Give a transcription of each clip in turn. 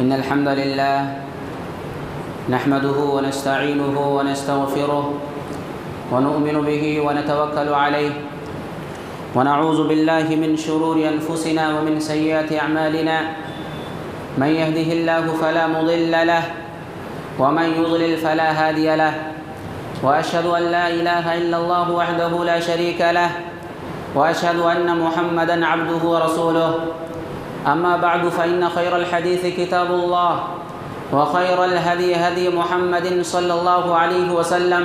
إن الحمد لله نحمده ونستعينه ونستغفره ونؤمن به ونتوكل عليه ونعوذ بالله من شرور أنفسنا ومن سيئات أعمالنا من يهده الله فلا مضل له ومن يضلل فلا هادي له وأشهد أن لا إله إلا الله وحده لا شريك له وأشهد أن محمدًا عبده ورسوله أما بعد فإن خير الحديث كتاب الله وخير الهدي هدي محمد صلى الله عليه وسلم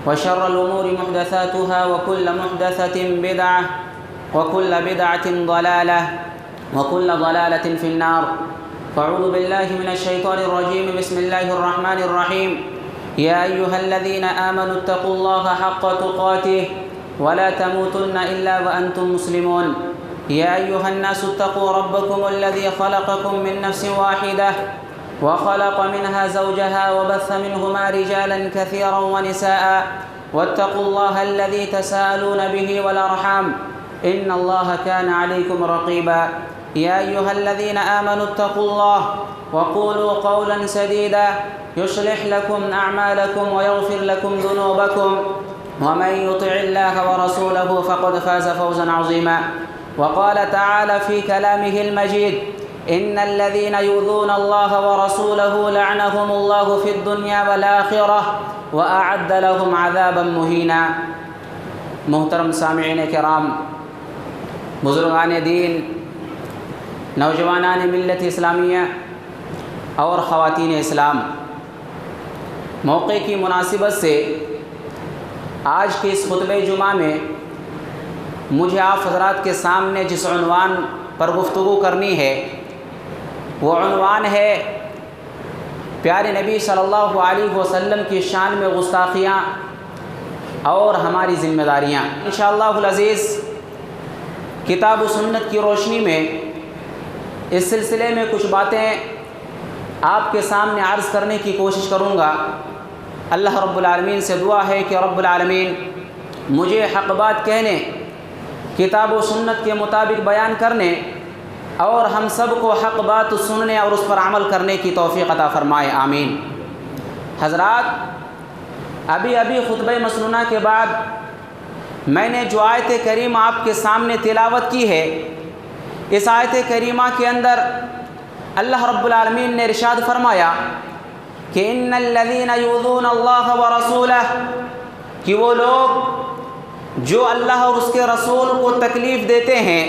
وشر الأمور محدثاتها وكل محدثة بدعة وكل بدعة ضلالة وكل ضلالة في النار. فأعوذ بالله من الشيطان الرجيم. بسم الله الرحمن الرحيم. يا أيها الذين آمنوا اتقوا الله حق تقاته ولا تموتن إلا وأنتم مسلمون. يا أيها الناس اتقوا ربكم الذي خلقكم من نفس واحدة وخلق منها زوجها وبث منهما رجالا كثيرا ونساء واتقوا الله الذي تساءلون به والأرحام إن الله كان عليكم رقيبا. يا أيها الذين آمنوا اتقوا الله وقولوا قولا سديدا يصلح لكم أعمالكم ويغفر لكم ذنوبكم ومن يطع الله ورسوله فقد فاز فوزا عظيما. وقال تعالى في كلامه المجيد إن الذين يؤذون الله ورسوله لعنهم الله في الدنيا والآخرة وأعد لهم عذابا مهينا. محترم سامعین کرام، بزرگان دین، نوجوانان ملت اسلامیہ اور خواتین اسلام، موقع کی مناسبت سے آج کے اس خطبہ جمعہ میں مجھے آپ حضرات کے سامنے جس عنوان پر گفتگو کرنی ہے وہ عنوان ہے پیارے نبی صلی اللہ علیہ وسلم کی شان میں گستاخیاں اور ہماری ذمہ داریاں. انشاءاللہ العزیز کتاب و سنت کی روشنی میں اس سلسلے میں کچھ باتیں آپ کے سامنے عرض کرنے کی کوشش کروں گا. اللہ رب العالمین سے دعا ہے کہ رب العالمین مجھے حق بات کہنے، کتاب و سنت کے مطابق بیان کرنے اور ہم سب کو حق بات سننے اور اس پر عمل کرنے کی توفیق عطا فرمائے، آمین. حضرات، ابھی خطبہ مسنونہ کے بعد میں نے جو آیت کریمہ آپ کے سامنے تلاوت کی ہے، اس آیت کریمہ کے اندر اللہ رب العالمین نے ارشاد فرمایا کہ ان الذین یؤذون اللہ ورسولہ، کہ وہ لوگ جو اللہ اور اس کے رسول کو تکلیف دیتے ہیں،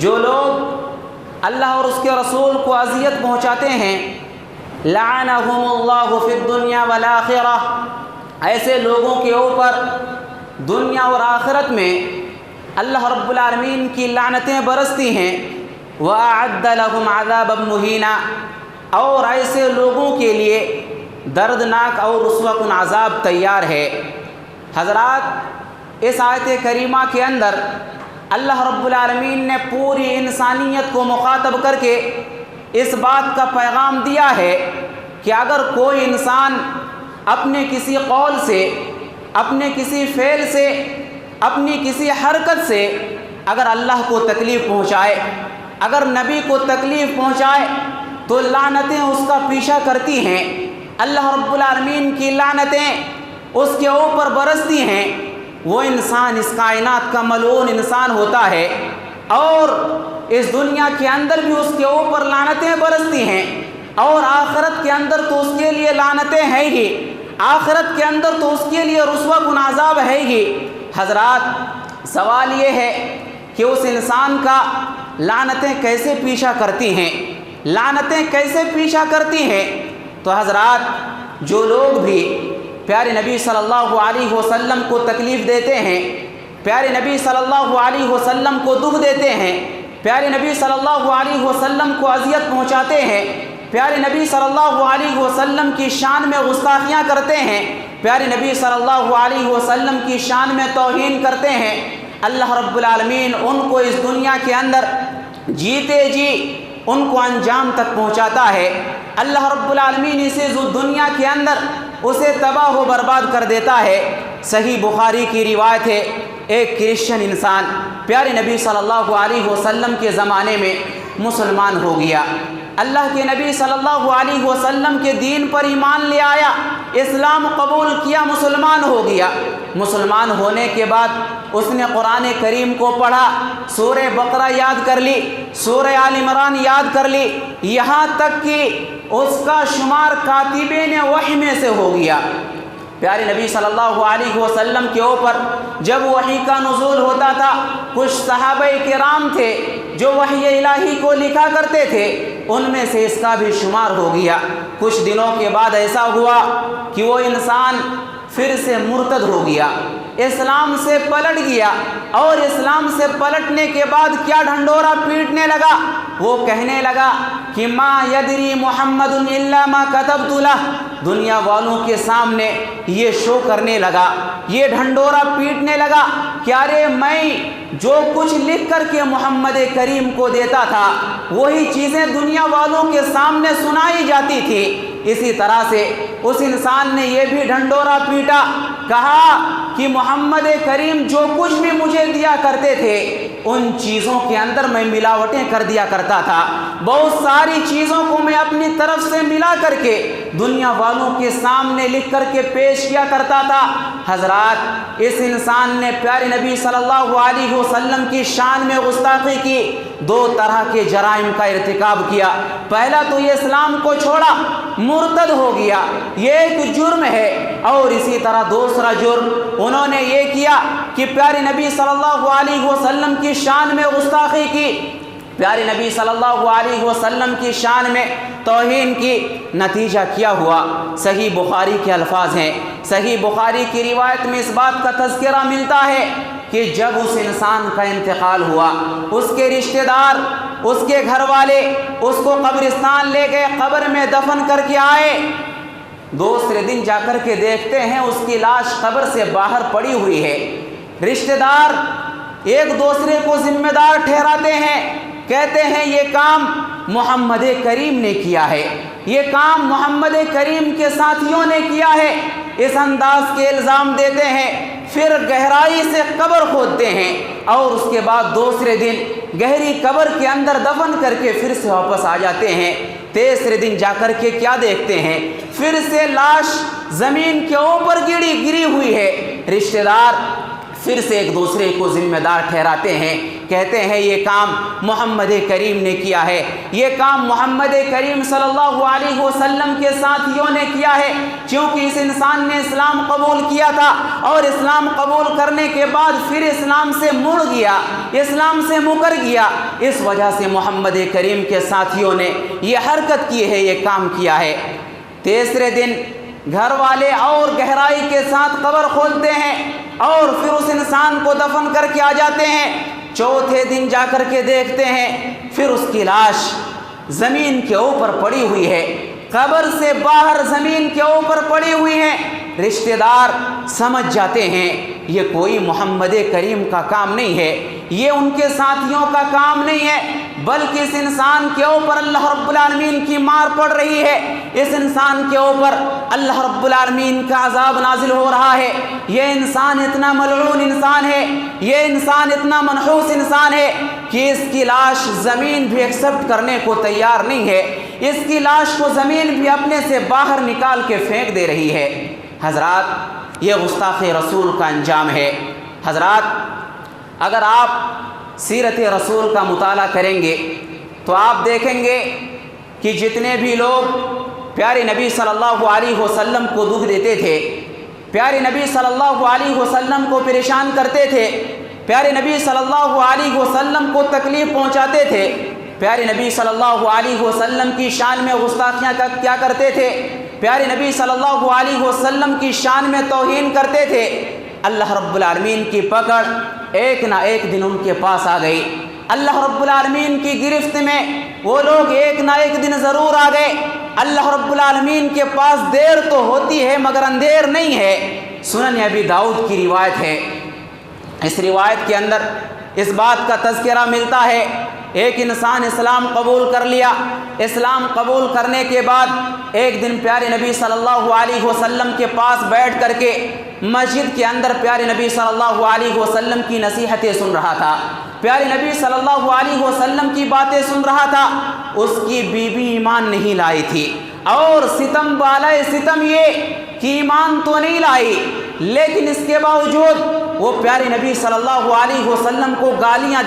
جو لوگ اللہ اور اس کے رسول کو اذیت پہنچاتے ہیں، لعنہم اللہ فی الدنیا والآخرہ، ایسے لوگوں کے اوپر دنیا اور آخرت میں اللہ رب العالمین کی لعنتیں برستی ہیں. وَأَعَدَّ لَهُمْ عَذَابًا مُهِينًا، اور ایسے لوگوں کے لیے دردناک اور رسوا کن عذاب تیار ہے. حضرات، اس آیت کریمہ کے اندر اللہ رب العالمین نے پوری انسانیت کو مخاطب کر کے اس بات کا پیغام دیا ہے کہ اگر کوئی انسان اپنے کسی قول سے، اپنے کسی فعل سے، اپنی کسی حرکت سے اگر اللہ کو تکلیف پہنچائے، اگر نبی کو تکلیف پہنچائے، تو لعنتیں اس کا پیچھا کرتی ہیں. اللہ رب العالمین کی لعنتیں اس کے اوپر برستی ہیں. وہ انسان اس کائنات کا ملعون انسان ہوتا ہے اور اس دنیا کے اندر بھی اس کے اوپر لعنتیں برستی ہیں، اور آخرت کے اندر تو اس کے لیے لعنتیں ہیں ہی، آخرت کے اندر تو اس کے لیے رسوا کن عذاب ہے ہی. حضرات، سوال یہ ہے کہ اس انسان کا لعنتیں کیسے پیچھا کرتی ہیں، لعنتیں کیسے پیچھا کرتی ہیں؟ تو حضرات، جو لوگ بھی پیارے نبی صلی اللہ علیہ وسلم کو تکلیف دیتے ہیں، پیارے نبی صلی اللہ علیہ وسلم کو دکھ دیتے ہیں، پیارے نبی صلی اللہ علیہ وسلم کو اذیت پہنچاتے ہیں، پیارے نبی صلی اللہ علیہ وسلم کی شان میں گستاخیاں کرتے ہیں، پیارے نبی صلی اللہ علیہ وسلم کی شان میں توہین کرتے ہیں، اللہ رب العالمین ان کو اس دنیا کے اندر جیتے جی ان کو انجام تک پہنچاتا ہے. اللہ رب العالمین اسے دنیا کے اندر اسے تباہ و برباد کر دیتا ہے. صحیح بخاری کی روایت ہے، ایک کرسچن انسان پیارے نبی صلی اللہ علیہ وسلم کے زمانے میں مسلمان ہو گیا. اللہ کے نبی صلی اللہ علیہ وسلم کے دین پر ایمان لے آیا، اسلام قبول کیا، مسلمان ہو گیا۔ مسلمان ہونے کے بعد اس نے قرآن کریم کو پڑھا، سورہ بقرہ یاد کر لی، سورہ آل عمران یاد کر لی، یہاں تک کہ اس کا شمار کاتبین وحی میں سے ہو گیا۔ پیارے نبی صلی اللہ علیہ وسلم کے اوپر جب وحی کا نزول ہوتا تھا، کچھ صحابہ کرام تھے جو وحی الہی کو لکھا کرتے تھے، ان میں سے اس کا بھی شمار ہو گیا۔ کچھ دنوں کے بعد ایسا ہوا کہ وہ انسان پھر سے مرتد ہو گیا، اسلام سے پلٹ گیا، اور اسلام سے پلٹنے کے بعد کیا ڈھنڈورا پیٹنے لگا، وہ کہنے لگا کہ ما یدری محمد الا ما کتبت لہ۔ دنیا والوں کے سامنے یہ شو کرنے لگا، یہ ڈھنڈورا پیٹنے لگا کہ ارے میں جو کچھ لکھ کر کے محمد کریم کو دیتا تھا وہی چیزیں دنیا والوں کے سامنے سنائی جاتی تھی۔ اسی طرح سے اس انسان نے یہ بھی ڈھنڈورا پیٹا، کہا کہ محمد کریم جو کچھ بھی مجھے دیا کرتے تھے ان چیزوں کے اندر میں ملاوٹیں کر دیا کرتا تھا، بہت ساری چیزوں کو میں اپنی طرف سے ملا کر کے دنیا والوں کے سامنے لکھ کر کے پیش کیا کرتا تھا۔ حضرات، اس انسان نے پیارے نبی صلی اللہ علیہ وسلم کی شان میں گستاخی کی، دو طرح کے جرائم کا ارتکاب کیا۔ پہلا تو یہ اسلام کو چھوڑا، مرتد ہو گیا، یہ ایک جرم ہے، اور اسی طرح دوسرا جرم انہوں نے یہ کیا کہ پیارے نبی صلی اللہ علیہ وسلم کی شان میں گستاخی کی، پیارے نبی صلی اللہ علیہ وسلم کی شان میں توہین کی۔ نتیجہ کیا ہوا؟ صحیح بخاری کے الفاظ ہیں، صحیح بخاری کی روایت میں اس بات کا تذکرہ ملتا ہے کہ جب اس انسان کا انتقال ہوا، اس کے رشتہ دار، اس کے گھر والے اس کو قبرستان لے گئے، قبر میں دفن کر کے آئے، دوسرے دن جا کر کے دیکھتے ہیں اس کی لاش قبر سے باہر پڑی ہوئی ہے۔ رشتہ دار ایک دوسرے کو ذمہ دار ٹھہراتے ہیں، کہتے ہیں یہ کام محمد کریم نے کیا ہے، یہ کام محمد کریم کے ساتھیوں نے کیا ہے، اس انداز کے الزام دیتے ہیں۔ پھر گہرائی سے قبر کھودتے ہیں، اور اس کے بعد دوسرے دن گہری قبر کے اندر دفن کر کے پھر سے واپس آ جاتے ہیں۔ تیسرے دن جا کر کے کیا دیکھتے ہیں؟ پھر سے لاش زمین کے اوپر گری ہوئی ہے۔ رشتہ دار پھر سے ایک دوسرے کو ذمہ دار ٹھہراتے ہیں، کہتے ہیں یہ کام محمد کریم نے کیا ہے، یہ کام محمد کریم صلی اللہ علیہ وسلم کے ساتھیوں نے کیا ہے، کیونکہ اس انسان نے اسلام قبول کیا تھا، اور اسلام قبول کرنے کے بعد پھر اسلام سے مڑ گیا، اسلام سے مکر گیا، اس وجہ سے محمد کریم کے ساتھیوں نے یہ حرکت کی ہے، یہ کام کیا ہے۔ تیسرے دن گھر والے اور گہرائی کے ساتھ قبر کھولتے ہیں، اور پھر اس انسان کو دفن کر کے آ جاتے ہیں۔ چوتھے دن جا کر کے دیکھتے ہیں پھر اس کی لاش زمین کے اوپر پڑی ہوئی ہے، قبر سے باہر زمین کے اوپر پڑی ہوئی ہے۔ رشتہ دار سمجھ جاتے ہیں یہ کوئی محمد کریم کا کام نہیں ہے، یہ ان کے ساتھیوں کا کام نہیں ہے، بلکہ اس انسان کے اوپر اللہ رب العالمین کی مار پڑ رہی ہے، اس انسان کے اوپر اللہ رب العالمین کا عذاب نازل ہو رہا ہے۔ یہ انسان اتنا ملعون انسان ہے، یہ انسان اتنا منحوس انسان ہے کہ اس کی لاش زمین بھی ایکسپٹ کرنے کو تیار نہیں ہے، اس کی لاش کو زمین بھی اپنے سے باہر نکال کے پھینک دے رہی ہے۔ حضرات، یہ گستاخ رسول کا انجام ہے۔ حضرات، اگر آپ سیرت رسول کا مطالعہ کریں گے تو آپ دیکھیں گے کہ جتنے بھی لوگ پیارے نبی صلی اللہ علیہ وسلم کو دکھ دیتے تھے، پیارے نبی صلی اللہ علیہ وسلم کو پریشان کرتے تھے، پیارے نبی صلی اللہ علیہ وسلم کو تکلیف پہنچاتے تھے، پیارے نبی صلی اللہ علیہ وسلم کی شان میں گستاخیاں کیا کرتے تھے، پیارے نبی صلی اللہ علیہ وسلم کی شان میں توہین کرتے تھے، اللہ رب العالمین کی پکڑ ایک نہ ایک دن ان کے پاس آ گئی۔ اللہ رب العالمین کی گرفت میں وہ لوگ ایک نہ ایک دن ضرور آ گئے۔ اللہ رب العالمین کے پاس دیر تو ہوتی ہے مگر اندھیر نہیں ہے۔ سنن ابی داؤد کی روایت ہے، اس روایت کے اندر اس بات کا تذکرہ ملتا ہے، ایک انسان اسلام قبول کر لیا، اسلام قبول کرنے کے بعد ایک دن پیارے نبی صلی اللہ علیہ وسلم کے پاس بیٹھ کر کے مسجد کے اندر پیارے نبی صلی اللہ علیہ وسلم کی نصیحتیں سن رہا تھا۔ پیارے نبی صلی اللہ علیہ وسلم کی باتیں سن رہا تھا، اس کی بیوی ایمان نہیں لائی تھی، اور ستم بالائے ستم یہ کہ ایمان تو نہیں لائی، لیکن اس کے باوجود وہ پیارے نبی صلی اللہ علیہ وسلم کو گالیاں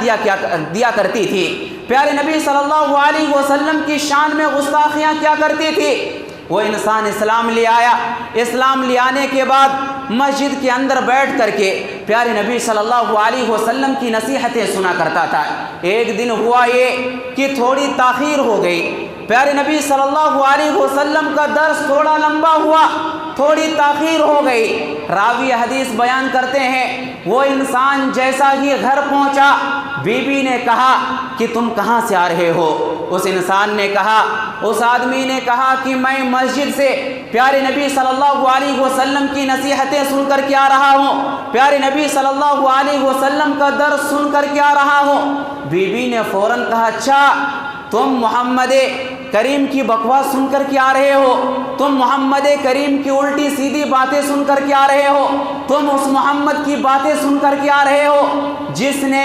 دیا کرتی تھی، پیارے نبی صلی اللہ علیہ وسلم کی شان میں گستاخیاں کیا کرتی تھی۔ وہ انسان اسلام لے آیا، اسلام لے آنے کے بعد مسجد کے اندر بیٹھ کر کے پیارے نبی صلی اللہ علیہ وسلم کی نصیحتیں سنا کرتا تھا۔ ایک دن ہوا یہ کہ تھوڑی تاخیر ہو گئی، پیارے نبی صلی اللہ علیہ وسلم کا درس تھوڑا لمبا ہوا، تھوڑی تاخیر ہو گئی۔ راوی حدیث بیان کرتے ہیں وہ انسان جیسا ہی گھر پہنچا، بیوی نے کہا کہ تم کہاں سے آ رہے ہو؟ اس انسان نے کہا، اس آدمی نے کہا کہ میں مسجد سے پیارے نبی صلی اللہ علیہ وسلم کی نصیحتیں سن کر کے آ رہا ہوں، پیارے نبی صلی اللہ علیہ وسلم کا درس سن کر کے آ رہا ہوں۔ بیوی نے فوراً کہا، اچھا تم محمد کریم کی بکواس سن کر کے آ رہے ہو، تم محمد کریم کی الٹی سیدھی باتیں سن کر کے آ رہے ہو، تم اس محمد کی باتیں سن کر کے آ رہے ہو جس نے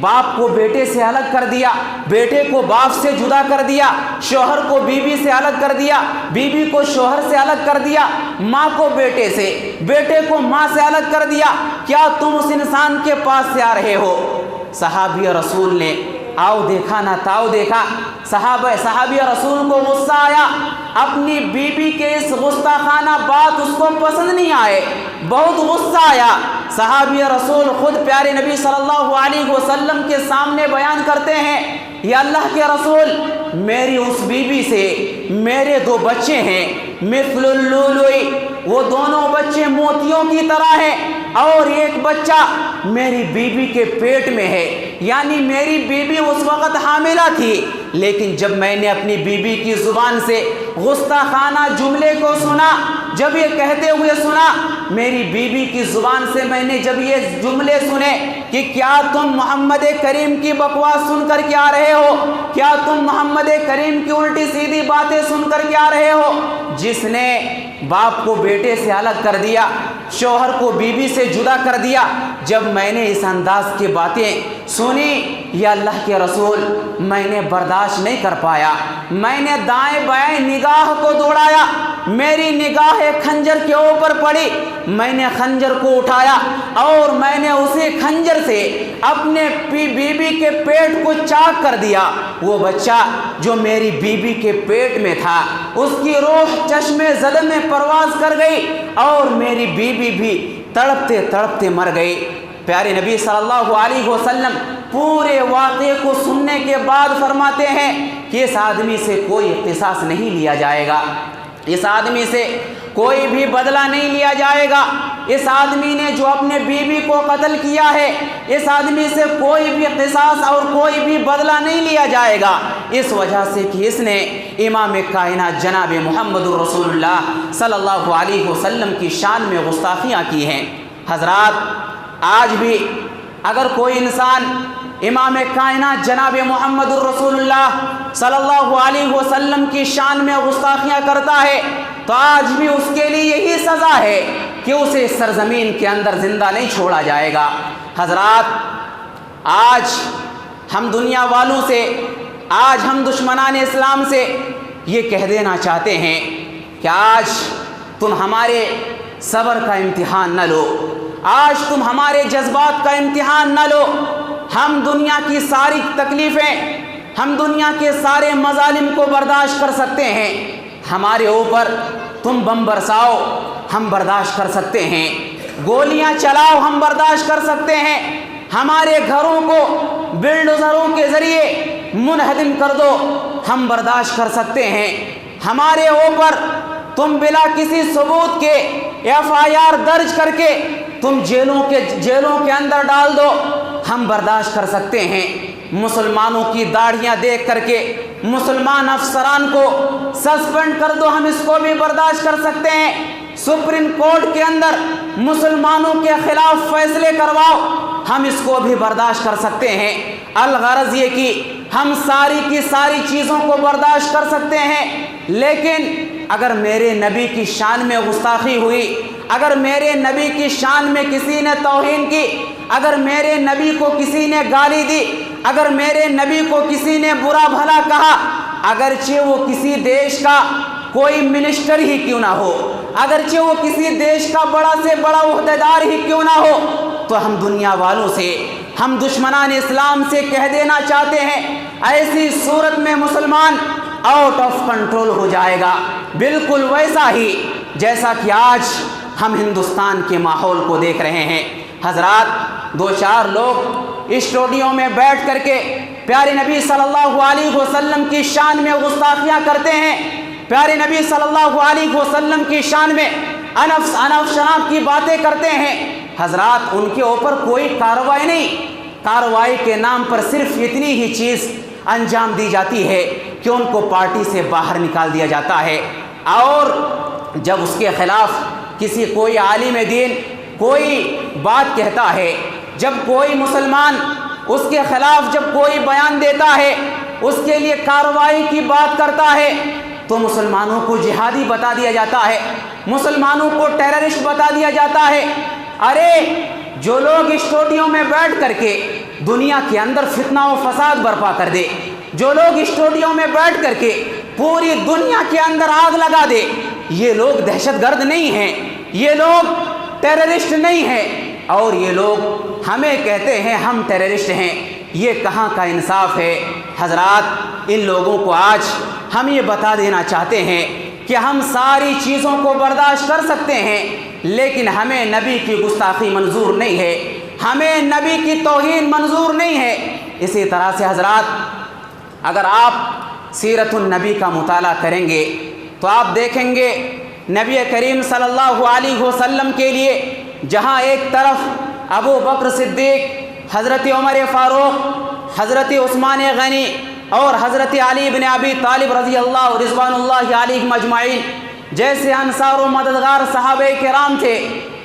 باپ کو بیٹے سے الگ کر دیا، بیٹے کو باپ سے جدا کر دیا، شوہر کو بیوی سے الگ کر دیا، بیوی کو شوہر سے الگ کر دیا، ماں کو بیٹے سے، بیٹے کو ماں سے الگ کر دیا، کیا تم اس انسان کے پاس سے آ رہے ہو؟ صحابی رسول نے آؤ دیکھا نہ تاؤ دیکھا، صحابی رسول کو غصہ آیا، اپنی بیوی کے اس گستاخانہ بات اس کو پسند نہیں آئے، بہت غصہ آیا۔ صحابی رسول خود پیارے نبی صلی اللہ علیہ وسلم کے سامنے بیان کرتے ہیں، یا اللہ کے رسول، میری اس بیوی سے میرے 2 بچے ہیں، مثل اللؤلؤ، وہ دونوں بچے موتیوں کی طرح ہیں، اور ایک بچہ میری بیوی کے پیٹ میں ہے، یعنی میری بیوی اس وقت حاملہ تھی، لیکن جب میں نے اپنی بیوی کی زبان سے گستاخانہ جملے کو سنا، جب یہ کہتے ہوئے سنا، میری بیوی کی زبان سے میں نے جب یہ جملے سنے کہ کیا تم محمد کریم کی بکواس سن کر کے آ رہے ہو، کیا تم محمد کریم کی الٹی سیدھی باتیں سن کر کے آ رہے ہو، جس نے باپ کو بیٹے سے الگ کر دیا، شوہر کو بیوی سے جدا کر دیا، جب میں نے اس انداز کی باتیں سنی، یا اللہ کے رسول، میں نے برداشت نہیں کر پایا، میں نے دائیں بائیں نگاہ کو دوڑایا، میری نگاہ خنجر کے اوپر پڑی، میں نے خنجر کو اٹھایا اور میں نے اسی خنجر سے اپنے بیوی کے پیٹ کو چاک کر دیا۔ وہ بچہ جو میری بیوی کے پیٹ میں تھا، اس کی روح چشمے زد میں پرواز کر گئی اور میری بیوی بھی تڑپتے تڑپتے مر گئی۔ پیارے نبی صلی اللہ علیہ وسلم پورے واقعے کو سننے کے بعد فرماتے ہیں کہ اس آدمی سے کوئی قصاص نہیں لیا جائے گا، اس آدمی سے کوئی بھی بدلہ نہیں لیا جائے گا، اس آدمی نے جو اپنے بیوی کو قتل کیا ہے، اس آدمی سے کوئی بھی قصاص اور کوئی بھی بدلہ نہیں لیا جائے گا، اس وجہ سے کہ اس نے امام کائنات جناب محمد رسول اللہ صلی اللہ علیہ وسلم کی شان میں گستاخیاں کی ہیں۔ حضرات، آج بھی اگر کوئی انسان امام کائنات جناب محمد الرسول اللہ صلی اللہ علیہ وسلم کی شان میں گستاخیاں کرتا ہے تو آج بھی اس کے لیے یہی سزا ہے کہ اسے اس سرزمین کے اندر زندہ نہیں چھوڑا جائے گا۔ حضرات، آج ہم دنیا والوں سے، آج ہم دشمنان اسلام سے یہ کہہ دینا چاہتے ہیں کہ آج تم ہمارے صبر کا امتحان نہ لو، آج تم ہمارے جذبات کا امتحان نہ لو، ہم دنیا کی ساری تکلیفیں، ہم دنیا کے سارے مظالم کو برداشت کر سکتے ہیں، ہمارے اوپر تم بم برساؤ ہم برداشت کر سکتے ہیں، گولیاں چلاؤ ہم برداشت کر سکتے ہیں، ہمارے گھروں کو بلڈوزروں کے ذریعے منہدم کر دو ہم برداشت کر سکتے ہیں، ہمارے اوپر تم بلا کسی ثبوت کے FIR درج کر کے تم جیلوں کے اندر ڈال دو ہم برداشت کر سکتے ہیں، مسلمانوں کی داڑھیاں دیکھ کر کے مسلمان افسران کو سسپینڈ کر دو ہم اس کو بھی برداشت کر سکتے ہیں، سپریم کورٹ کے اندر مسلمانوں کے خلاف فیصلے کرواؤ ہم اس کو بھی برداشت کر سکتے ہیں۔ الغرض یہ کہ ہم ساری کی ساری چیزوں کو برداشت کر سکتے ہیں، لیکن اگر میرے نبی کی شان میں گستاخی ہوئی، اگر میرے نبی کی شان میں کسی نے توہین کی، اگر میرے نبی کو کسی نے گالی دی، اگر میرے نبی کو کسی نے برا بھلا کہا، اگرچہ وہ کسی دیش کا کوئی منسٹر ہی کیوں نہ ہو، اگرچہ وہ کسی دیش کا بڑا سے بڑا عہدیدار ہی کیوں نہ ہو، تو ہم دنیا والوں سے، ہم دشمنان اسلام سے کہہ دینا چاہتے ہیں ایسی صورت میں مسلمان آؤٹ آف کنٹرول ہو جائے گا، بالکل ویسا ہی جیسا کہ آج ہم ہندوستان کے ماحول کو دیکھ رہے ہیں۔ حضرات، دو چار لوگ اسٹوڈیو میں بیٹھ کر کے پیارے نبی صلی اللہ علیہ وسلم کی شان میں گستاخیاں کرتے ہیں، پیارے نبی صلی اللہ علیہ وسلم کی شان میں انف شناف کی باتیں کرتے ہیں۔ حضرات، ان کے اوپر کوئی کارروائی نہیں، کارروائی کے نام پر صرف اتنی ہی چیز انجام دی جاتی ہے کہ ان کو پارٹی سے باہر نکال دیا جاتا ہے، اور جب اس کے خلاف کوئی عالم دین کوئی بات کہتا ہے، جب کوئی مسلمان اس کے خلاف جب کوئی بیان دیتا ہے، اس کے لیے کارروائی کی بات کرتا ہے، تو مسلمانوں کو جہادی بتا دیا جاتا ہے، مسلمانوں کو ٹیررسٹ بتا دیا جاتا ہے۔ ارے جو لوگ اسٹوڈیو میں بیٹھ کر کے دنیا کے اندر فتنہ و فساد برپا کر دے، جو لوگ اسٹوڈیو میں بیٹھ کر کے پوری دنیا کے اندر آگ لگا دے، یہ لوگ دہشت گرد نہیں ہیں، یہ لوگ ٹیررسٹ نہیں ہیں، اور یہ لوگ ہمیں کہتے ہیں ہم ٹیررسٹ ہیں، یہ کہاں کا انصاف ہے؟ حضرات، ان لوگوں کو آج ہم یہ بتا دینا چاہتے ہیں کہ ہم ساری چیزوں کو برداشت کر سکتے ہیں، لیکن ہمیں نبی کی گستاخی منظور نہیں ہے، ہمیں نبی کی توہین منظور نہیں ہے۔ اسی طرح سے حضرات، اگر آپ سیرت النبی کا مطالعہ کریں گے تو آپ دیکھیں گے نبی کریم صلی اللہ علیہ وسلم کے لیے جہاں ایک طرف ابو بکر صدیق، حضرت عمر فاروق، حضرت عثمان غنی اور حضرت علی بن ابی طالب رضی اللہ رضوان اللہ علیہم اجمعین جیسے انصار و مددگار صحابہ کرام تھے،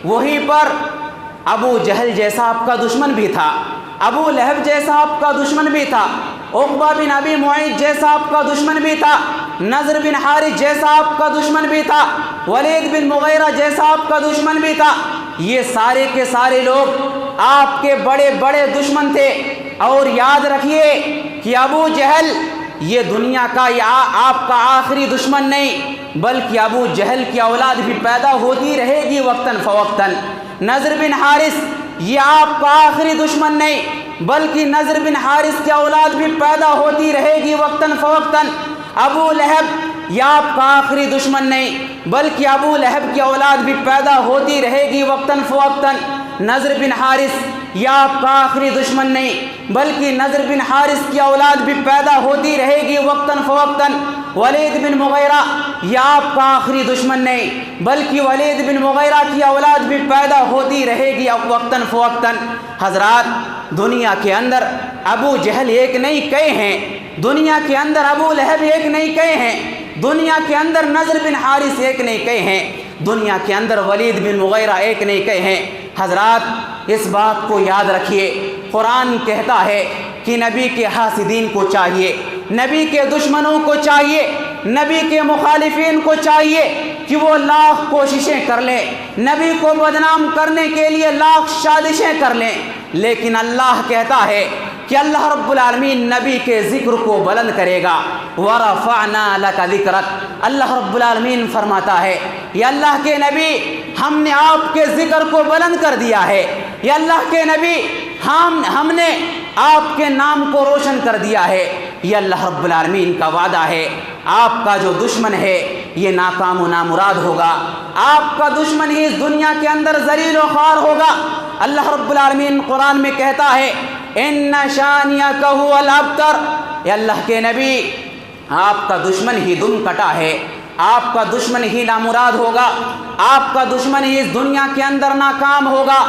وہیں پر ابو جہل جیسا آپ کا دشمن بھی تھا، ابو لہب جیسا آپ کا دشمن بھی تھا، عقبہ بن ابی معیط جیسا آپ کا دشمن بھی تھا، نضر بن حارث جیسا آپ کا دشمن بھی تھا، ولید بن مغیرہ جیسا آپ کا دشمن بھی تھا۔ یہ سارے کے سارے لوگ آپ کے بڑے بڑے دشمن تھے، اور یاد رکھیے کہ ابو جہل یہ دنیا کا آپ کا آخری دشمن نہیں، بلکہ ابو جہل کی اولاد بھی پیدا ہوتی رہے گی وقتاً فوقتاً۔ نضر بن حارث یہ آپ کا آخری دشمن نہیں، بلکہ نضر بن حارث کی اولاد بھی پیدا ہوتی رہے گی وقتاً فوقتاً۔ ابو لہب یہ آپ کا آخری دشمن نہیں، بلکہ ابو لہب کی اولاد بھی پیدا ہوتی رہے گی وقتاً فوقتاً۔ نضر بن حارث یہ آپ کا آخری دشمن نہیں، بلکہ نضر بن حارث کی اولاد بھی پیدا ہوتی رہے گی وقتاً فوقتاً۔ ولید بن مغیرہ یہ آپ کا آخری دشمن نہیں، بلکہ ولید بن مغیرہ کی اولاد بھی پیدا ہوتی رہے گی وقتاً فوقتاً۔ حضرات، دنیا کے اندر ابو جہل ایک نہیں کئی ہیں، دنیا کے اندر ابو لہب ایک نہیں کئی ہیں، دنیا کے اندر نضر بن حارث ایک نہیں کئی ہیں، دنیا کے اندر ولید بن مغیرہ ایک نہیں کئی ہیں۔ حضرات، اس بات کو یاد رکھیے، قرآن کہتا ہے کہ نبی کے حاسدین کو چاہیے، نبی کے دشمنوں کو چاہیے، نبی کے مخالفین کو چاہیے کہ وہ لاکھ کوششیں کر لیں، نبی کو بدنام کرنے کے لیے لاکھ سازشیں کر لیں، لیکن اللہ کہتا ہے کہ اللہ رب العالمین نبی کے ذکر کو بلند کرے گا۔ وَرَفَعْنَا لَكَ ذِكْرَكَ، اللہ رب العالمین فرماتا ہے یا اللہ کے نبی ہم نے آپ کے ذکر کو بلند کر دیا ہے، یا اللہ کے نبی ہم نے آپ کے نام کو روشن کر دیا ہے۔ یہ اللہ رب العالمین کا وعدہ ہے، آپ کا جو دشمن ہے یہ ناکام و نامراد ہوگا، آپ کا دشمن ہی اس دنیا کے اندر ذلیل و خوار ہوگا۔ اللہ رب العالمین قرآن میں کہتا ہے ان شانیک هو الابتر، یا اللہ کے نبی آپ کا دشمن ہی دم کٹا ہے، آپ کا دشمن ہی نامراد ہوگا، آپ کا دشمن ہی اس دنیا کے اندر ناکام ہوگا،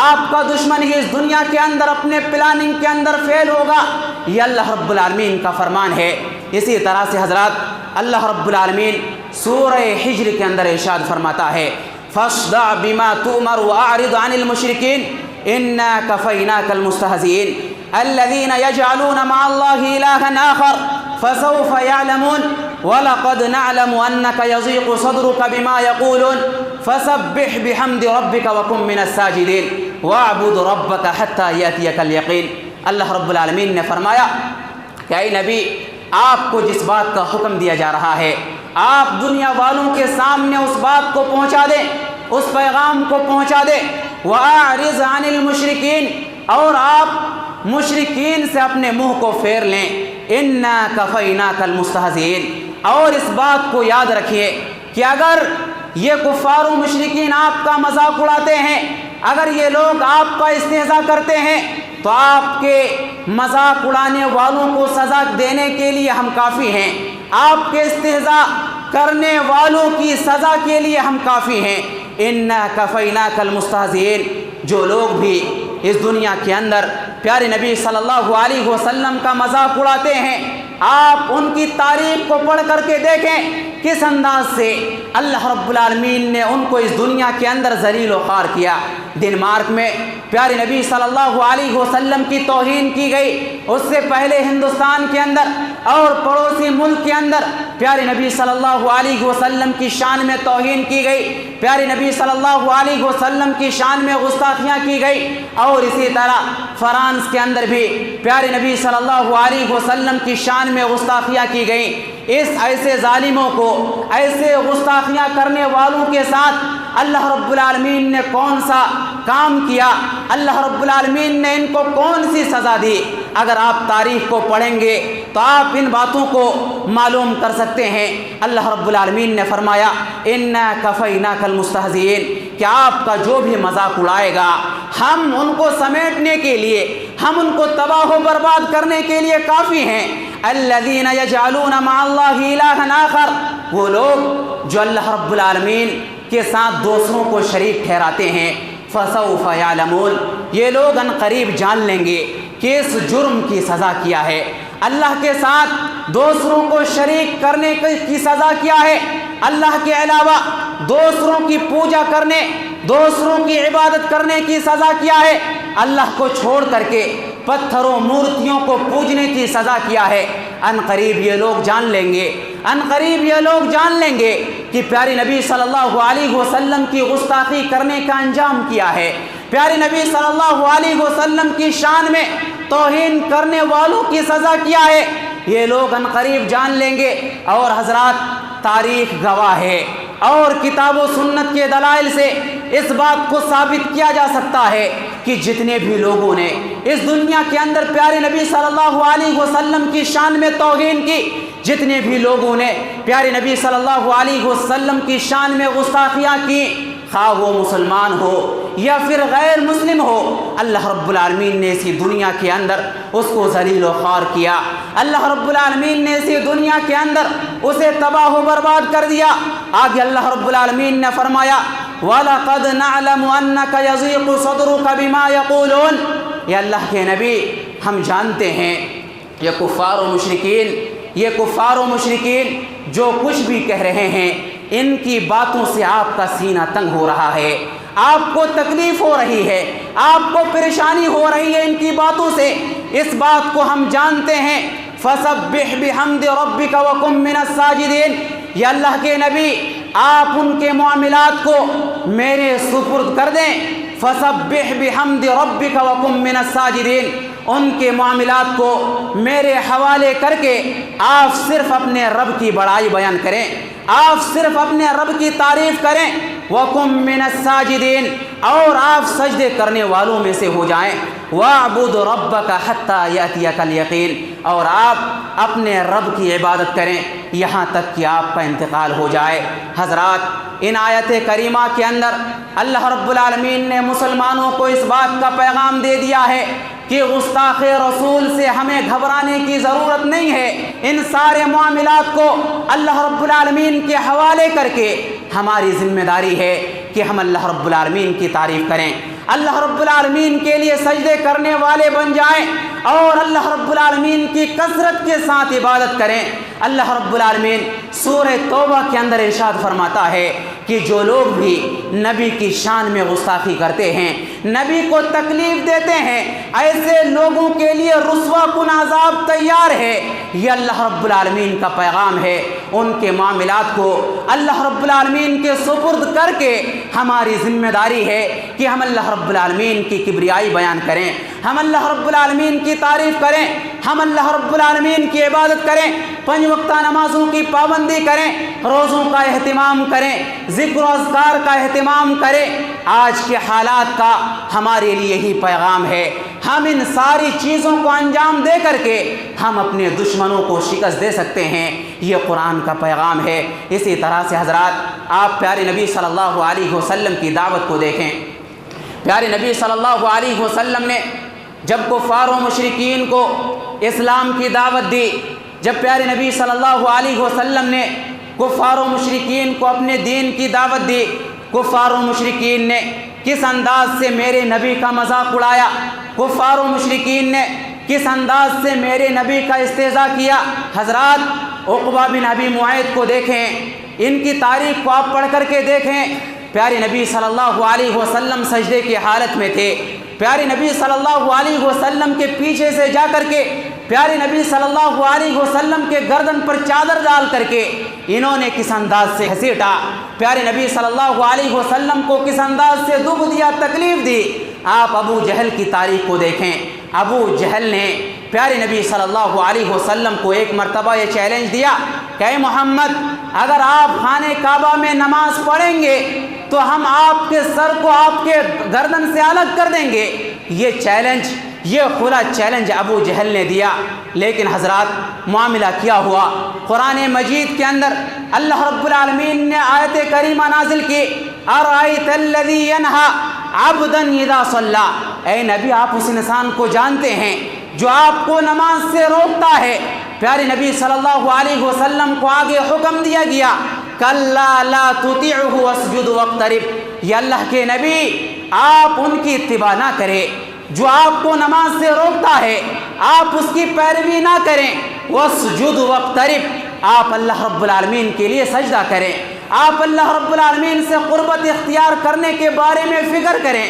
آپ کا دشمن ہی اس دنیا کے اندر اپنے پلاننگ کے اندر فیل ہوگا۔ یہ اللہ رب العالمین کا فرمان ہے۔ اسی طرح سے حضرات، اللہ رب العالمین سورہ حجر کے اندر ارشاد فرماتا ہے فاصدع بما تؤمر واعرض عن المشركين انا كفيناك المستهزئين الذين يجعلون مع الله إلها آخر فسوف يعلمون ولقد نعلم أنك يضيق صدرك بما يقولون فسبح بحمد ربک وکن من الساجدین واعبد ربک حتی یأتیک الیقین۔ اللہ رب العالمین نے فرمایا کہ اے نبی، آپ کو جس بات کا حکم دیا جا رہا ہے آپ دنیا والوں کے سامنے اس بات کو پہنچا دیں، اس پیغام کو پہنچا دیں۔ وَأَعْرِضْ عَنِ الْمُشْرِكِينَ، اور آپ مشرکین سے اپنے منہ کو پھیر لیں۔ إِنَّا كَفَيْنَاكَ الْمُسْتَهْزِئِينَ، اور اس بات کو یاد رکھیے کہ اگر یہ کفار و مشرکین آپ کا مذاق اڑاتے ہیں، اگر یہ لوگ آپ کا استہزاء کرتے ہیں، تو آپ کے مذاق اڑانے والوں کو سزا دینے کے لیے ہم کافی ہیں، آپ کے استہزاء کرنے والوں کی سزا کے لیے ہم کافی ہیں۔ اِنَّا كَفَيْنَاكَ الْمُسْتَهْزِئِينَ، جو لوگ بھی اس دنیا کے اندر پیارے نبی صلی اللہ علیہ وسلم کا مذاق اڑاتے ہیں، آپ ان کی تاریخ کو پڑھ کر کے دیکھیں کس انداز سے اللہ رب العالمین نے ان کو اس دنیا کے اندر ذلیل و خوار کیا۔ ڈنمارک میں پیارے نبی صلی اللہ علیہ وسلم کی توہین کی گئی، اس سے پہلے ہندوستان کے اندر اور پڑوسی ملک کے اندر پیارے نبی صلی اللہ علیہ وسلم کی شان میں توہین کی گئی، پیارے نبی صلی اللہ علیہ وسلم کی شان میں گستاخیاں کی گئی، اور اسی طرح فرانس کے اندر بھی پیارے نبی صلی اللہ علیہ وسلم کی شان میں گستاخیاں کی گئیں۔ اس ایسے ظالموں کو، ایسے گستاخیاں کرنے والوں کے ساتھ اللہ رب العالمین نے کون سا کام کیا، اللہ رب العالمین نے ان کو کون سی سزا دی؟ اگر آپ تاریخ کو پڑھیں گے تو آپ ان باتوں کو معلوم کر سکتے ہیں۔ اللہ رب العالمین نے فرمایا اِنَّا كَفَيْنَاكَ الْمُسْتَهْزِئِينَ، کہ آپ کا جو بھی مذاق اڑائے گا ہم ان کو سمیٹنے کے لیے، ہم ان کو تباہ و برباد کرنے کے لیے کافی ہیں۔ الَّذِينَ يَجْعَلُونَ مَعَ اللَّهِ إِلَٰهًا آخَرَ، وہ لوگ جو اللہ رب العالمین کے ساتھ دوسروں کو شریک ٹھہراتے ہیں۔ فَسَوْفَ يَعْلَمُونَ، یہ لوگ ان قریب جان لیں گے کہ اس جرم کی سزا کیا ہے، اللہ کے ساتھ دوسروں کو شریک کرنے کی سزا کیا ہے، اللہ کے علاوہ دوسروں کی پوجا کرنے، دوسروں کی عبادت کرنے کی سزا کیا ہے، اللہ کو چھوڑ کر کے پتھروں مورتیوں کو پوجنے کی سزا کیا ہے۔ ان قریب یہ لوگ جان لیں گے، ان قریب یہ لوگ جان لیں گے کہ پیارے نبی صلی اللہ علیہ وسلم کی گستاخی کرنے کا انجام کیا ہے، پیارے نبی صلی اللہ علیہ وسلم کی شان میں توہین کرنے والوں کی سزا کیا ہے، یہ لوگ ان قریب جان لیں گے۔ اور حضرات، تاریخ گواہ ہے اور کتاب و سنت کے دلائل سے اس بات کو ثابت کیا جا سکتا ہے کہ جتنے بھی لوگوں نے اس دنیا کے اندر پیارے نبی صلی اللہ علیہ وسلم کی شان میں توہین کی، جتنے بھی لوگوں نے پیارے نبی صلی اللہ علیہ وسلم کی شان میں گستاخیاں کی، خواہ وہ مسلمان ہو یا پھر غیر مسلم ہو، اللہ رب العالمین نے اسی دنیا کے اندر اس کو ذلیل و خوار کیا، اللہ رب العالمین نے اسی دنیا کے اندر اسے تباہ و برباد کر دیا۔ آگے اللہ رب العالمین نے فرمایا وَلَقَدْ نَعْلَمُ أَنَّكَ يَضِيقُ صَدْرُكَ بِمَا يَقُولُونَ، یہ اللہ کے نبی ہم جانتے ہیں یہ کفار و مشرکین جو کچھ بھی کہہ رہے ہیں، ان کی باتوں سے آپ کا سینہ تنگ ہو رہا ہے، آپ کو تکلیف ہو رہی ہے، آپ کو پریشانی ہو رہی ہے ان کی باتوں سے، اس بات کو ہم جانتے ہیں۔ فَسَبِّحْ بِحَمْدِ رَبِّكَ وَكُن مِّنَ السَّاجِدِينَ، یہ اللہ کے نبی آپ ان کے معاملات کو میرے سپرد کر دیں۔ فَسَبِّحْ بِحَمْدِ رَبِّكَ وَكُن مِّنَ السَّاجِدِينَ، ان کے معاملات کو میرے حوالے کر کے آپ صرف اپنے رب کی بڑائی بیان کریں، آپ صرف اپنے رب کی تعریف کریں۔ وَقُم مِّنَ السَّاجِدِينَ، اور آپ سجدے کرنے والوں میں سے ہو جائیں۔ وَاعْبُدْ رَبَّكَ حَتَّى يَأْتِيَكَ الْيَقِينُ، اور آپ اپنے رب کی عبادت کریں یہاں تک کہ آپ کا انتقال ہو جائے۔ حضرات، ان آیت کریمہ کے اندر اللہ رب العالمین نے مسلمانوں کو اس بات کا پیغام دے دیا ہے کہ گستاخ رسول سے ہمیں گھبرانے کی ضرورت نہیں ہے، ان سارے معاملات کو اللہ رب العالمین کے حوالے کر کے ہماری ذمہ داری ہے کہ ہم اللہ رب العالمین کی تعریف کریں، اللہ رب العالمین کے لیے سجدے کرنے والے بن جائیں اور اللہ رب العالمین کی کثرت کے ساتھ عبادت کریں۔ اللہ رب العالمین سورہ توبہ کے اندر ارشاد فرماتا ہے کہ جو لوگ بھی نبی کی شان میں گستاخی کرتے ہیں، نبی کو تکلیف دیتے ہیں، ایسے لوگوں کے لیے رسوا کن عذاب تیار ہے۔ یہ اللہ رب العالمین کا پیغام ہے۔ ان کے معاملات کو اللہ رب العالمین کے سپرد کر کے ہماری ذمہ داری ہے کہ ہم اللہ رب العالمین کی کبریائی بیان کریں، ہم اللہ رب العالمین کی تعریف کریں، ہم اللہ رب العالمین کی عبادت کریں، 5 وقتہ نمازوں کی پابندی کریں، روزوں کا اہتمام کریں، ذکر و اذکار کا اہتمام کریں۔ آج کے حالات کا ہمارے لیے یہی پیغام ہے۔ ہم ان ساری چیزوں کو انجام دے کر کے ہم اپنے دشمنوں کو شکست دے سکتے ہیں، یہ قرآن کا پیغام ہے۔ اسی طرح سے حضرات آپ پیارے نبی صلی اللہ علیہ وسلم کی دعوت کو دیکھیں۔ پیارے نبی صلی اللہ علیہ وسلم نے جب کفار و مشرکین کو اسلام کی دعوت دی، جب پیارے نبی صلی اللہ علیہ وسلم نے کفار و مشرکین کو اپنے دین کی دعوت دی، کفار و مشرکین نے کس انداز سے میرے نبی کا مذاق اڑایا، کفار و مشرکین نے کس انداز سے میرے نبی کا استہزاء کیا۔ حضرات عقبہ بن ابی معیط کو دیکھیں، ان کی تاریخ کو آپ پڑھ کر کے دیکھیں۔ پیارے نبی صلی اللہ علیہ وسلم سجدے کی حالت میں تھے، پیارے نبی صلی اللہ علیہ وسلم کے پیچھے سے جا کر کے پیارے نبی صلی اللہ علیہ وسلم کے گردن پر چادر ڈال کر کے انہوں نے کس انداز سے گھسیٹا، پیارے نبی صلی اللہ علیہ وسلم کو کس انداز سے دکھ دیا، تکلیف دی۔ آپ ابو جہل کی تاریخ کو دیکھیں، ابو جہل نے پیارے نبی صلی اللہ علیہ وسلم کو ایک مرتبہ یہ چیلنج دیا کہ اے محمد، اگر آپ خانہ کعبہ میں نماز پڑھیں گے تو ہم آپ کے سر کو آپ کے گردن سے الگ کر دیں گے۔ یہ چیلنج، یہ کھلا چیلنج ابو جہل نے دیا۔ لیکن حضرات معاملہ کیا ہوا، قرآن مجید کے اندر اللہ رب العالمین نے آیت کریمہ نازل کی، ارأیت الذی ینہی عبدا اذا صلی، اے نبی آپ اس انسان کو جانتے ہیں جو آپ کو نماز سے روکتا ہے۔ پیارے نبی صلی اللہ علیہ وسلم کو آگے حکم دیا گیا، کلا لا تطیعہ واسجد واقترب، یا اللہ کے نبی آپ ان کی اتباع نہ کریں، جو آپ کو نماز سے روکتا ہے آپ اس کی پیروی نہ کریں، واسجد واقترب، آپ اللہ رب العالمین کے لیے سجدہ کریں، آپ اللہ رب العالمین سے قربت اختیار کرنے کے بارے میں فکر کریں،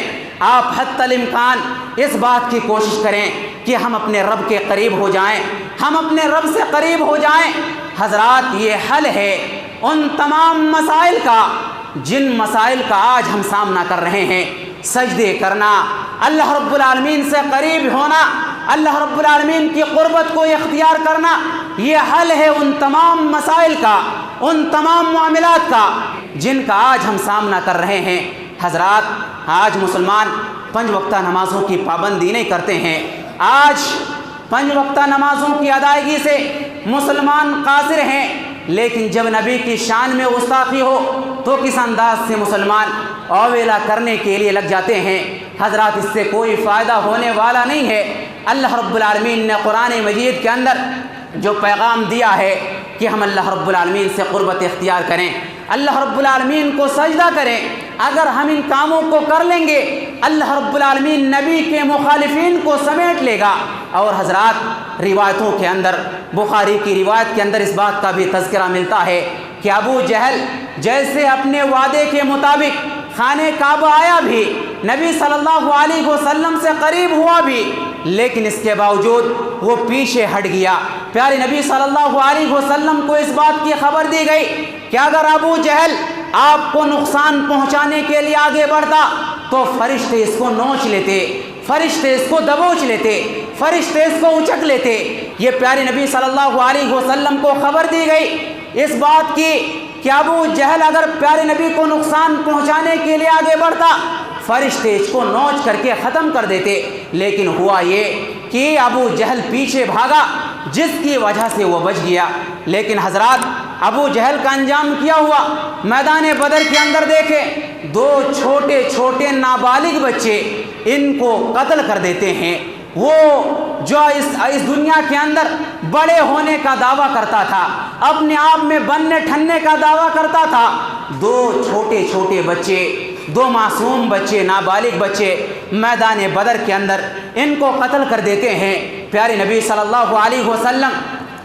آپ حتی الامکان اس بات کی کوشش کریں کہ ہم اپنے رب کے قریب ہو جائیں، ہم اپنے رب سے قریب ہو جائیں۔ حضرات یہ حل ہے ان تمام مسائل کا جن مسائل کا آج ہم سامنا کر رہے ہیں۔ سجدے کرنا، اللہ رب العالمین سے قریب ہونا، اللہ رب العالمین کی قربت کو اختیار کرنا، یہ حل ہے ان تمام مسائل کا، ان تمام معاملات کا جن کا آج ہم سامنا کر رہے ہیں۔ حضرات آج مسلمان 5 وقتہ نمازوں کی پابندی نہیں کرتے ہیں، آج 5 وقتہ نمازوں کی ادائیگی سے مسلمان قاصر ہیں، لیکن جب نبی کی شان میں گستاخی ہو تو کس انداز سے مسلمان اویلا کرنے کے لیے لگ جاتے ہیں۔ حضرات اس سے کوئی فائدہ ہونے والا نہیں ہے۔ اللہ رب العالمین نے قرآن مجید کے اندر جو پیغام دیا ہے کہ ہم اللہ رب العالمین سے قربت اختیار کریں، اللہ رب العالمین کو سجدہ کریں، اگر ہم ان کاموں کو کر لیں گے اللہ رب العالمین نبی کے مخالفین کو سمیٹ لے گا۔ اور حضرات روایتوں کے اندر، بخاری کی روایت کے اندر اس بات کا بھی تذکرہ ملتا ہے کہ ابو جہل جیسے اپنے وعدے کے مطابق خانہ کعبہ آیا بھی، نبی صلی اللہ علیہ وسلم سے قریب ہوا بھی، لیکن اس کے باوجود وہ پیچھے ہٹ گیا۔ پیارے نبی صلی اللہ علیہ وسلم کو اس بات کی خبر دی گئی کہ اگر ابو جہل آپ کو نقصان پہنچانے کے لیے آگے بڑھتا تو فرشتے اس کو نوچ لیتے، فرشتے اس کو دبوچ لیتے، فرشتے اس کو اچک لیتے۔ یہ پیارے نبی صلی اللہ علیہ وسلم کو خبر دی گئی اس بات کی کہ ابو جہل اگر پیارے نبی کو نقصان پہنچانے کے لیے آگے بڑھتا فرشتے اس کو نوچ کر کے ختم کر دیتے۔ لیکن ہوا یہ کہ ابو جہل پیچھے بھاگا جس کی وجہ سے وہ بچ گیا۔ لیکن حضرات ابو جہل کا انجام کیا ہوا، میدان بدر کے اندر دیکھیں 2 چھوٹے چھوٹے نابالغ بچے ان کو قتل کر دیتے ہیں۔ وہ جو اس دنیا کے اندر بڑے ہونے کا دعویٰ کرتا تھا، اپنے آپ میں بننے ٹھننے کا دعویٰ کرتا تھا، 2 چھوٹے چھوٹے بچے، 2 معصوم بچے، نابالغ بچے میدان بدر کے اندر ان کو قتل کر دیتے ہیں۔ پیارے نبی صلی اللہ علیہ وسلم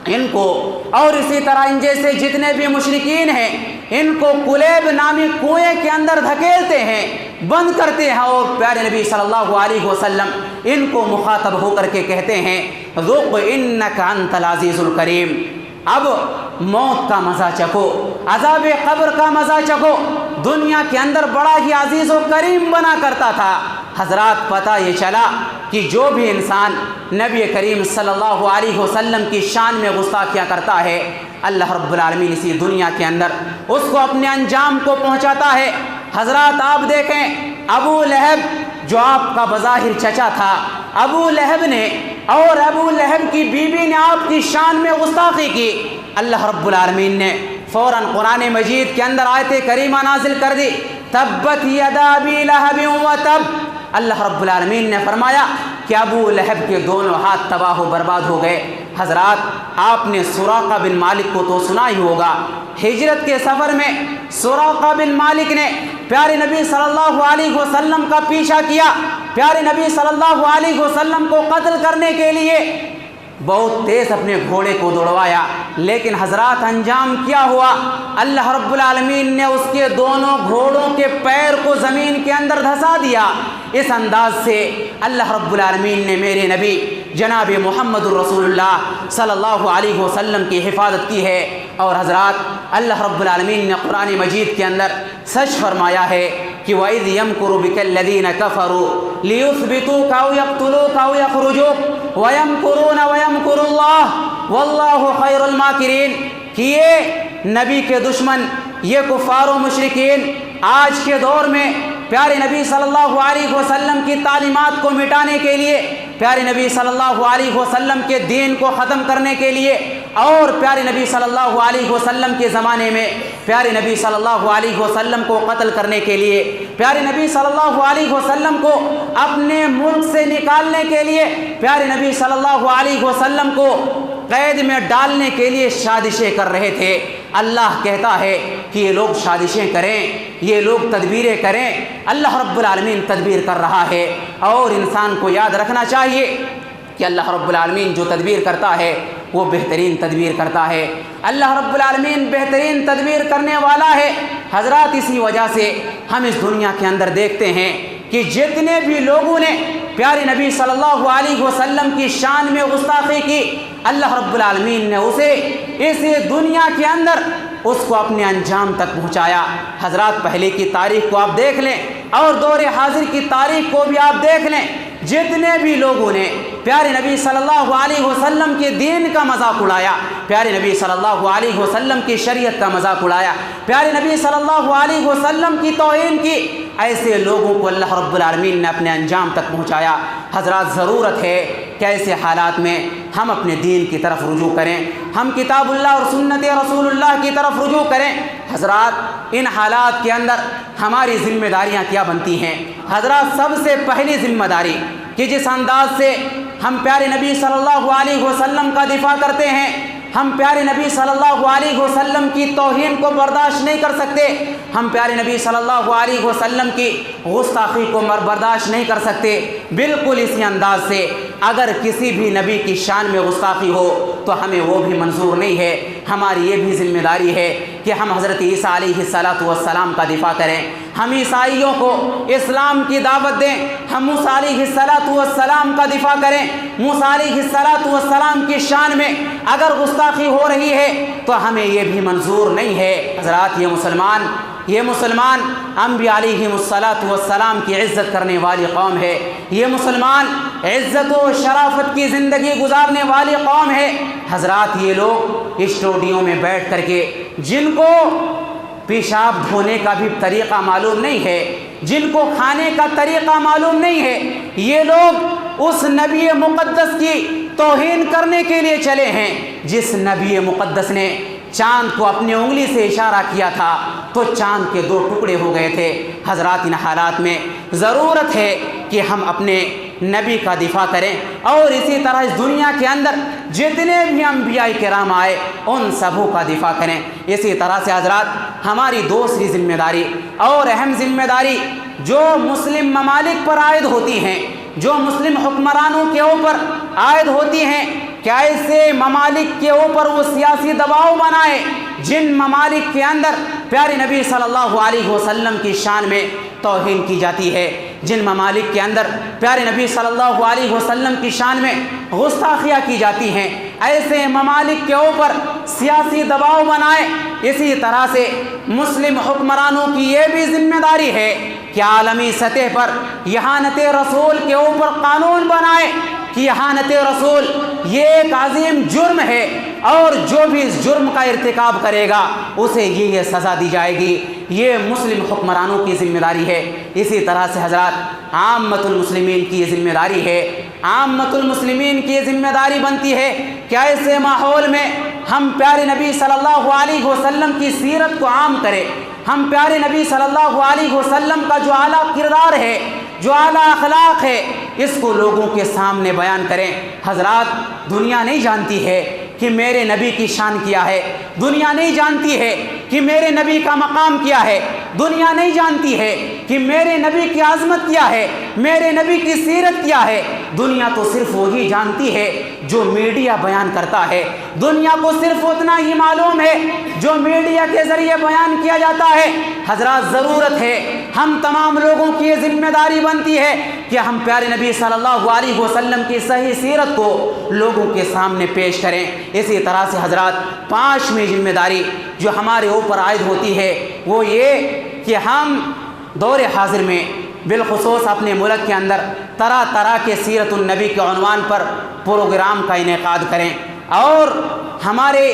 ان کو اور اسی طرح ان جیسے جتنے بھی مشرکین ہیں ان کو کلیب نامی کنویں کے اندر دھکیلتے ہیں۔ بند کرتے ہیں اور پیارے نبی صلی اللہ علیہ وسلم ان کو مخاطب ہو کر کے کہتے ہیں ذوق انک انت العزیز الکریم، اب موت کا مزہ چکھو، عذاب قبر کا مزہ چکھو۔ دنیا کے اندر بڑا ہی عزیز و کریم بنا کرتا تھا۔ حضرات پتہ یہ چلا کہ جو بھی انسان نبی کریم صلی اللہ علیہ وسلم کی شان میں گستاخیاں کرتا ہے، اللہ رب العالمین اسی دنیا کے اندر اس کو اپنے انجام کو پہنچاتا ہے۔ حضرات آپ دیکھیں، ابو لہب جو آپ کا بظاہر چچا تھا، ابو لہب نے اور ابو لہب کی بیوی نے آپ کی شان میں گستاخی کی، اللہ رب العالمین نے فوراً قرآن مجید کے اندر آیت کریمہ نازل کر دی، تبت یدا ابی لہب وتب۔ اللہ رب العالمین نے فرمایا کہ ابو لہب کے دونوں ہاتھ تباہ و برباد ہو گئے۔ حضرات آپ نے سراقہ بن مالک کو تو سنا ہی ہوگا، ہجرت کے سفر میں سراقہ بن مالک نے پیارے نبی صلی اللہ علیہ وسلم کا پیچھا کیا، پیارے نبی صلی اللہ علیہ وسلم کو قتل کرنے کے لیے بہت تیز اپنے گھوڑے کو دوڑوایا، لیکن حضرات انجام کیا ہوا؟ اللہ رب العالمین نے اس کے دونوں گھوڑوں کے پیر کو زمین کے اندر دھسا دیا۔ اس انداز سے اللہ رب العالمین نے میرے نبی جناب محمد الرسول اللہ صلی اللہ علیہ وسلم کی حفاظت کی ہے۔ اور حضرات اللہ رب العالمین نے قرآن مجید کے اندر سچ فرمایا ہے کہ وَإِذْ يَمْكُرُ بِكَ الَّذِينَ كَفَرُوا لِيُثْبِتُوكَ أَوْ يَقْتُلُوكَ أَوْ يَخْرُجُوكَ وَيَمْكُرُونَ وَيَمْكُرُ اللَّهُ وَاللَّهُ خَيْرُ الْمَاكِرِينَ کہ یہ نبی کے دشمن، یہ کفار و مشرکین آج کے دور میں پیارے نبی صلی اللہ علیہ وسلم کی تعلیمات کو مٹانے کے لیے، پیارے نبی صلی اللہ علیہ وسلم کے دین کو ختم کرنے کے لیے، اور پیارے نبی صلی اللہ علیہ وسلم کے زمانے میں پیارے نبی صلی اللہ علیہ وسلم کو قتل کرنے کے لیے، پیارے نبی صلی اللہ علیہ وسلم کو اپنے ملک سے نکالنے کے لیے، پیارے نبی صلی اللہ علیہ وسلم کو قید میں ڈالنے کے لیے سازشیں کر رہے تھے۔ اللہ کہتا ہے کہ یہ لوگ سازشیں کریں، یہ لوگ تدبیریں کریں، اللہ رب العالمین تدبیر کر رہا ہے۔ اور انسان کو یاد رکھنا چاہیے کہ اللہ رب العالمین جو تدبیر کرتا ہے وہ بہترین تدبیر کرتا ہے۔ اللہ رب العالمین بہترین تدبیر کرنے والا ہے۔ حضرات اسی وجہ سے ہم اس دنیا کے اندر دیکھتے ہیں کہ جتنے بھی لوگوں نے پیارے نبی صلی اللہ علیہ وسلم کی شان میں گستاخی کی، اللہ رب العالمین نے اسے اس دنیا کے اندر اس کو اپنے انجام تک پہنچایا۔ حضرات پہلے کی تاریخ کو آپ دیکھ لیں اور دور حاضر کی تاریخ کو بھی آپ دیکھ لیں، جتنے بھی لوگوں نے پیارے نبی صلی اللہ علیہ وسلم کے دین کا مذاق اڑایا، پیارے نبی صلی اللہ علیہ وسلم کی شریعت کا مذاق اڑایا، پیارے نبی صلی اللہ علیہ وسلم کی توہین کی، ایسے لوگوں کو اللہ رب العالمین نے اپنے انجام تک پہنچایا۔ حضرات ضرورت ہے کہ ایسے حالات میں ہم اپنے دین کی طرف رجوع کریں، ہم کتاب اللہ اور سنت رسول اللہ کی طرف رجوع کریں۔ حضرات ان حالات کے اندر ہماری ذمہ داریاں کیا بنتی ہیں؟ حضرات سب سے پہلی ذمہ داری کہ جس انداز سے ہم پیارے نبی صلی اللہ علیہ وسلم کا دفاع کرتے ہیں، ہم پیارے نبی صلی اللہ علیہ وسلم کی توہین کو برداشت نہیں کر سکتے، ہم پیارے نبی صلی اللہ علیہ وسلم کی گستاخی کو برداشت نہیں کر سکتے۔ بالکل اسی انداز سے اگر کسی بھی نبی کی شان میں گستاخی ہو تو ہمیں وہ بھی منظور نہیں ہے۔ ہماری یہ بھی ذمہ داری ہے کہ ہم حضرت عیسیٰ علیہ السلام کا دفاع کریں، ہم عیسائیوں کو اسلام کی دعوت دیں، ہم موسیٰ علیہ السلام کا دفاع کریں۔ موسیٰ علیہ السلام کی شان میں اگر گستاخی ہو رہی ہے تو ہمیں یہ بھی منظور نہیں ہے۔ حضرات یہ مسلمان انبیاء علیہ السلام کی عزت کرنے والی قوم ہے، یہ مسلمان عزت و شرافت کی زندگی گزارنے والی قوم ہے۔ حضرات یہ لوگ اسٹوڈیو میں بیٹھ کر کے جن کو پیشاب دھونے کا بھی طریقہ معلوم نہیں ہے، جن کو کھانے کا طریقہ معلوم نہیں ہے، یہ لوگ اس نبی مقدس کی توہین کرنے کے لیے چلے ہیں جس نبی مقدس نے چاند کو اپنی انگلی سے اشارہ کیا تھا تو چاند کے 2 ٹکڑے ہو گئے تھے۔ حضرات ان حالات میں ضرورت ہے کہ ہم اپنے نبی کا دفاع کریں، اور اسی طرح اس دنیا کے اندر جتنے بھی انبیاء کرام آئے ان سبوں کا دفاع کریں۔ اسی طرح سے حضرات ہماری دوسری ذمہ داری اور اہم ذمہ داری جو مسلم ممالک پر عائد ہوتی ہیں، جو مسلم حکمرانوں کے اوپر عائد ہوتی ہیں، کیا ایسے ممالک کے اوپر وہ سیاسی دباؤ بنائے جن ممالک کے اندر پیارے نبی صلی اللہ علیہ وسلم کی شان میں توہین کی جاتی ہے، جن ممالک کے اندر پیارے نبی صلی اللہ علیہ وسلم کی شان میں گستاخیاں کی جاتی ہیں، ایسے ممالک کے اوپر سیاسی دباؤ بنائے۔ اسی طرح سے مسلم حکمرانوں کی یہ بھی ذمہ داری ہے کہ عالمی سطح پر احانت رسول کے اوپر قانون بنائے کہ احانت رسول یہ ایک عظیم جرم ہے، اور جو بھی اس جرم کا ارتکاب کرے گا اسے یہ سزا دی جائے گی۔ یہ مسلم حکمرانوں کی ذمہ داری ہے۔ اسی طرح سے حضرات عامۃ المسلمین کی یہ ذمہ داری ہے، عامۃ المسلمین کی یہ ذمہ داری بنتی ہے کہ ایسے ماحول میں ہم پیارے نبی صلی اللہ علیہ وسلم کی سیرت کو عام کریں، ہم پیارے نبی صلی اللہ علیہ وسلم کا جو اعلیٰ کردار ہے، جو اعلیٰ اخلاق ہے، اس کو لوگوں کے سامنے بیان کریں۔ حضرات دنیا نہیں جانتی ہے کہ میرے نبی کی شان کیا ہے، دنیا نہیں جانتی ہے کہ میرے نبی کا مقام کیا ہے، دنیا نہیں جانتی ہے کہ میرے نبی کی عظمت کیا ہے، میرے نبی کی سیرت کیا ہے۔ دنیا تو صرف وہی جانتی ہے جو میڈیا بیان کرتا ہے، دنیا کو صرف اتنا ہی معلوم ہے جو میڈیا کے ذریعے بیان کیا جاتا ہے۔ حضرات ضرورت ہے، ہم تمام لوگوں کی یہ ذمہ داری بنتی ہے کہ ہم پیارے نبی صلی اللہ علیہ وسلم کی صحیح سیرت کو لوگوں کے سامنے پیش کریں۔ اسی طرح سے حضرات پانچویں ذمہ داری جو ہمارے اوپر عائد ہوتی ہے وہ یہ کہ ہم دور حاضر میں بالخصوص اپنے ملک کے اندر طرح طرح کے سیرت النبی کے عنوان پر پروگرام کا انعقاد کریں، اور ہمارے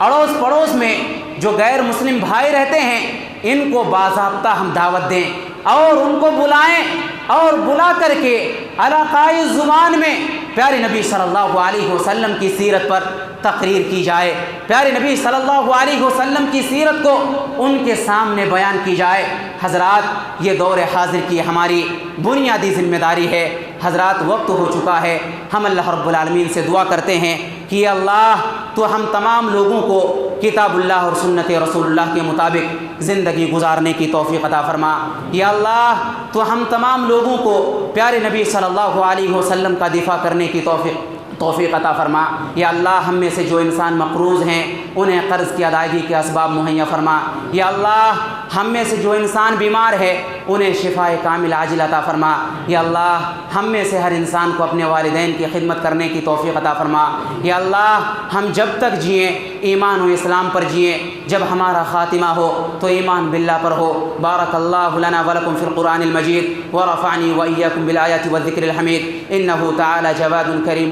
اڑوس پڑوس میں جو غیر مسلم بھائی رہتے ہیں ان کو باضابطہ ہم دعوت دیں اور ان کو بلائیں، اور بلا کر کے علاقائی زبان میں پیارے نبی صلی اللہ علیہ وسلم کی سیرت پر تقریر کی جائے، پیارے نبی صلی اللہ علیہ وسلم کی سیرت کو ان کے سامنے بیان کی جائے۔ حضرات یہ دور حاضر کی ہماری بنیادی ذمہ داری ہے۔ حضرات وقت ہو چکا ہے، ہم اللہ رب العالمین سے دعا کرتے ہیں کہ اللہ تو ہم تمام لوگوں کو کتاب اللہ اور سنت رسول اللہ کے مطابق زندگی گزارنے کی توفیق عطا فرما۔ یا اللہ تو ہم تمام لوگوں کو پیارے نبی صلی اللہ علیہ وسلم کا دفاع کرنے کی توفیق عطا فرما۔ یا اللہ ہم میں سے جو انسان مقروض ہیں انہیں قرض کی ادائیگی کے اسباب مہیا فرما۔ یا اللہ ہم میں سے جو انسان بیمار ہے انہیں شفاء کامل عاجل عطا فرما۔ یا اللہ ہم میں سے ہر انسان کو اپنے والدین کی خدمت کرنے کی توفیق عطا فرما۔ یا اللہ ہم جب تک جئیں ایمان و اسلام پر جئیں، جب ہمارا خاتمہ ہو تو ایمان باللہ پر ہو۔ بارک اللہ لنا ولکم فی القرآن المجید ورفعنی وإیاکم بالآیات والذکر الحمید، انہ تعالی جواد کریم۔